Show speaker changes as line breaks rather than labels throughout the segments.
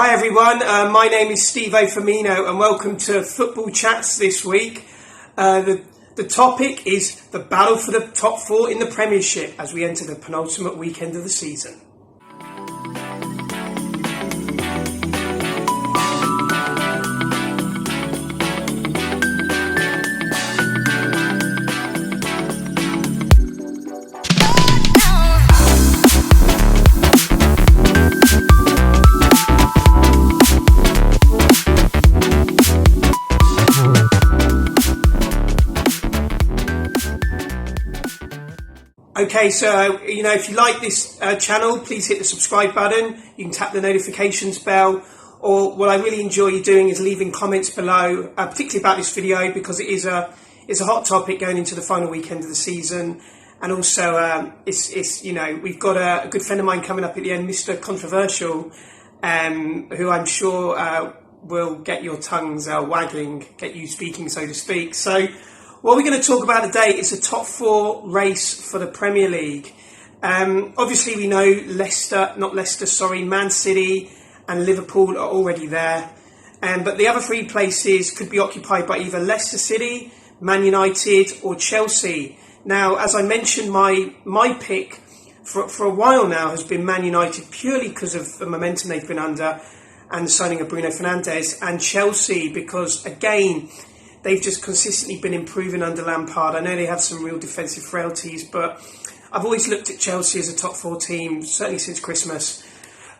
Hi everyone, my name is Steve Firmino and welcome to Football Chats this week. The topic is the battle for the top four in the Premiership as we enter the penultimate weekend of the season. Okay, so, if you like this channel, please hit the subscribe button. You can tap the notifications bell. Or what I really enjoy doing is leaving comments below, particularly about this video, because it is a hot topic going into the final weekend of the season. And also, we've got a good friend of mine coming up at the end, Mr. Controversial, who I'm sure will get your tongues wagging, get you speaking, so to speak. So, what we're going to talk about today is the top four race for the Premier League. Obviously, we know Man City and Liverpool are already there. But the other three places could be occupied by either Leicester City, Man United or Chelsea. Now, as I mentioned, my pick for a while now has been Man United purely because of the momentum they've been under and the signing of Bruno Fernandes, and Chelsea because, again, they've just consistently been improving under Lampard. I know they have some real defensive frailties, but I've always looked at Chelsea as a top four team, certainly since Christmas.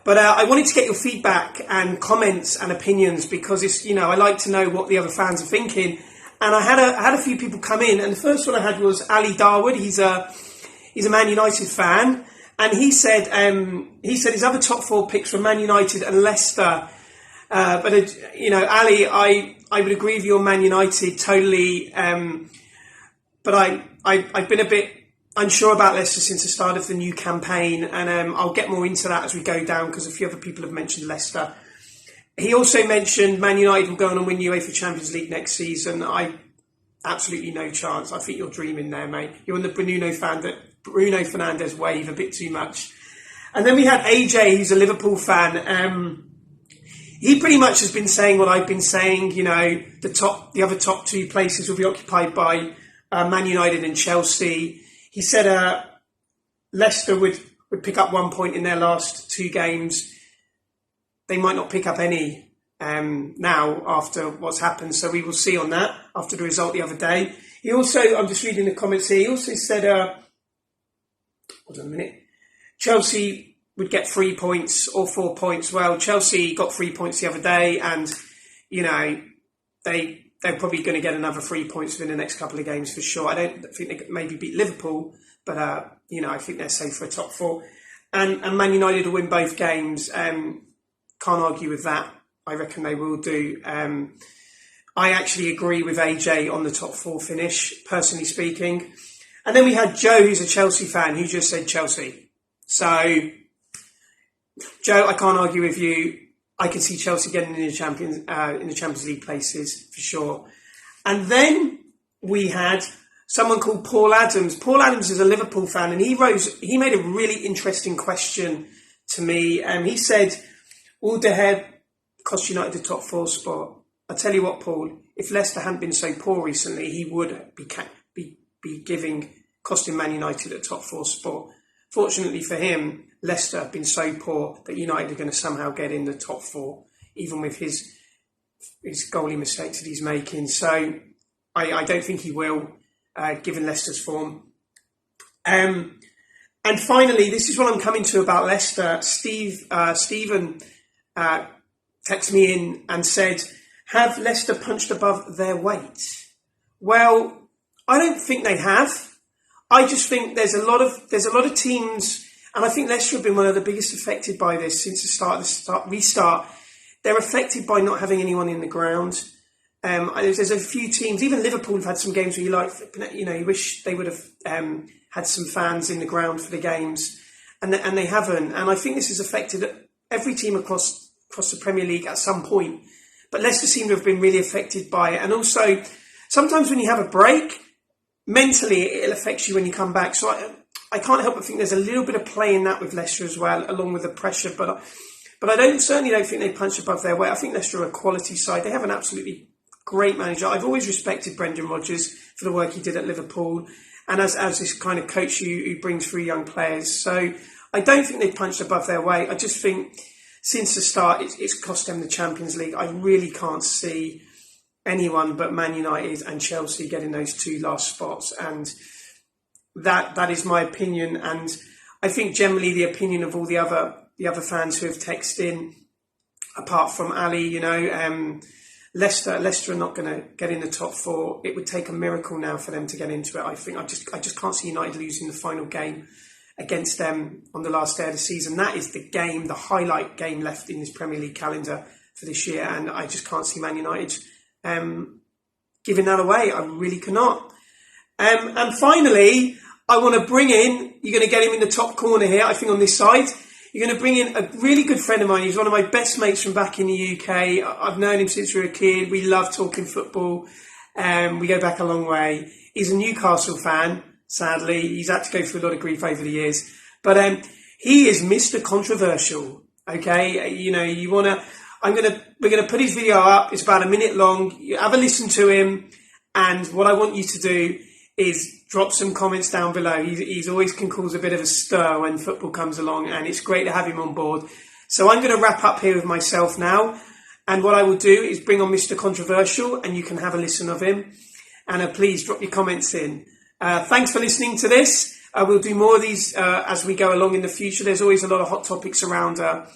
But I wanted to get your feedback and comments and opinions because I like to know what the other fans are thinking. And I had a few people come in, and the first one I had was Ali Darwood. He's a Man United fan, and he said his other top four picks were Man United and Leicester. But Ali, I would agree with you on Man United totally. But I've been a bit unsure about Leicester since the start of the new campaign, and I'll get more into that as we go down because a few other people have mentioned Leicester. He also mentioned Man United will go on and win UEFA Champions League next season. Absolutely no chance. I think you're dreaming there, mate. You're on the Bruno Fernandes wave a bit too much. And then we had AJ, who's a Liverpool fan. He pretty much has been saying what I've been saying. The other top two places will be occupied by Man United and Chelsea. He said Leicester would pick up 1 point in their last two games. They might not pick up any now after what's happened. So we will see on that after the result the other day. He also, I'm just reading the comments here. He also said, hold on a minute, Chelsea would get 3 points or 4 points. Well, Chelsea got 3 points the other day, and they're probably going to get another 3 points within the next couple of games for sure. I don't think they could maybe beat Liverpool, but I think they're safe for a top four. And Man United will win both games. Can't argue with that. I reckon they will do. I actually agree with AJ on the top four finish, personally speaking. And then we had Joe, who's a Chelsea fan, who just said Chelsea. So, Joe, I can't argue with you. I can see Chelsea getting in the Champions League places for sure. And then we had someone called Paul Adams. Paul Adams is a Liverpool fan, and he made a really interesting question to me. He said, "Will De Gea cost United the top four spot?" I tell you what, Paul, if Leicester hadn't been so poor recently, he would be costing Man United a top four spot. Fortunately for him, Leicester have been so poor that United are going to somehow get in the top four, even with his goalie mistakes that he's making. So I don't think he will, given Leicester's form. And finally, this is what I'm coming to about Leicester. Stephen texted me in and said, "Have Leicester punched above their weight?" Well, I don't think they have. I just think there's a lot of teams, and I think Leicester have been one of the biggest affected by this since the restart. They're affected by not having anyone in the ground. There's a few teams, even Liverpool have had some games where you wish they would have had some fans in the ground for the games, and they haven't. And I think this has affected every team across the Premier League at some point. But Leicester seem to have been really affected by it. And also, sometimes when you have a break, mentally it affects you when you come back. So I can't help but think there's a little bit of play in that with Leicester as well, along with the pressure. But But I certainly don't think they punch above their weight. I think Leicester are a quality side. They have an absolutely great manager. I've always respected Brendan Rodgers for the work he did at Liverpool, and as this kind of coach who brings through young players. So I don't think they've punched above their weight. I just think since the start, it's cost them the Champions League. I really can't see anyone but Man United and Chelsea getting those two last spots, and that is my opinion. And I think generally the opinion of all the other fans who have texted in, apart from Ali, Leicester are not going to get in the top four. It would take a miracle now for them to get into it. I think I just can't see United losing the final game against them on the last day of the season. That is the highlight game left in this Premier League calendar for this year, and I just can't see Man United giving that away. I really cannot. And finally, I want to bring in, you're going to get him in the top corner here, I think on this side. You're going to bring in a really good friend of mine. He's one of my best mates from back in the UK. I've known him since we were a kid. We love talking football. We go back a long way. He's a Newcastle fan, sadly. He's had to go through a lot of grief over the years. But he is Mr. Controversial. Okay? We're going to put his video up. It's about a minute long. You have a listen to him. And what I want you to do is drop some comments down below. He's always can cause a bit of a stir when football comes along, and it's great to have him on board. So I'm going to wrap up here with myself now, and what I will do is bring on Mr. Controversial, and you can have a listen of him. And please drop your comments in. Thanks for listening to this. We'll do more of these as we go along in the future. There's always a lot of hot topics around the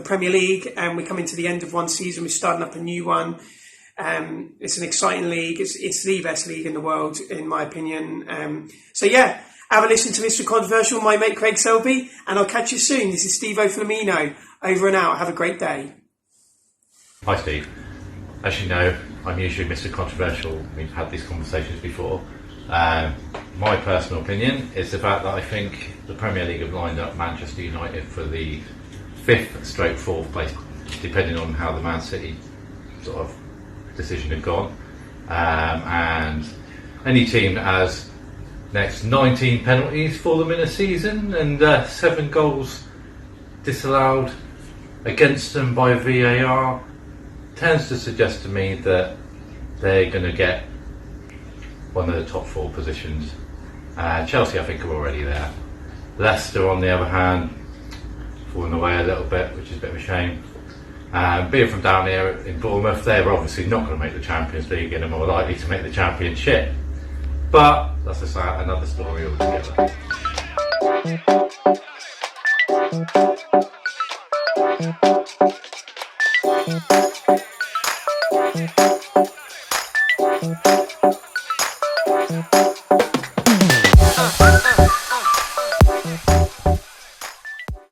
Premier League, and we're coming to the end of one season. We're starting up a new one. It's an exciting league. It's the best league in the world, in my opinion. So yeah, have a listen to Mr. Controversial, my mate Craig Selby, and I'll catch you soon. This is Steve O'Flamino. Over and out. Have a great day.
Hi Steve. As you know, I'm usually Mr. Controversial. We've had these conversations before. My personal opinion is the fact that I think the Premier League have lined up Manchester United for the 5th/4th place, depending on how the Man City sort of decision had gone, and any team that has next 19 penalties for them in a season and 7 goals disallowed against them by VAR tends to suggest to me that they're going to get one of the top 4 positions. Chelsea, I think, are already there. Leicester, on the other hand, falling away a little bit, which is a bit of a shame. Being from down here in Bournemouth, they're obviously not going to make the Champions League and are more likely to make the Championship. But that's another story altogether.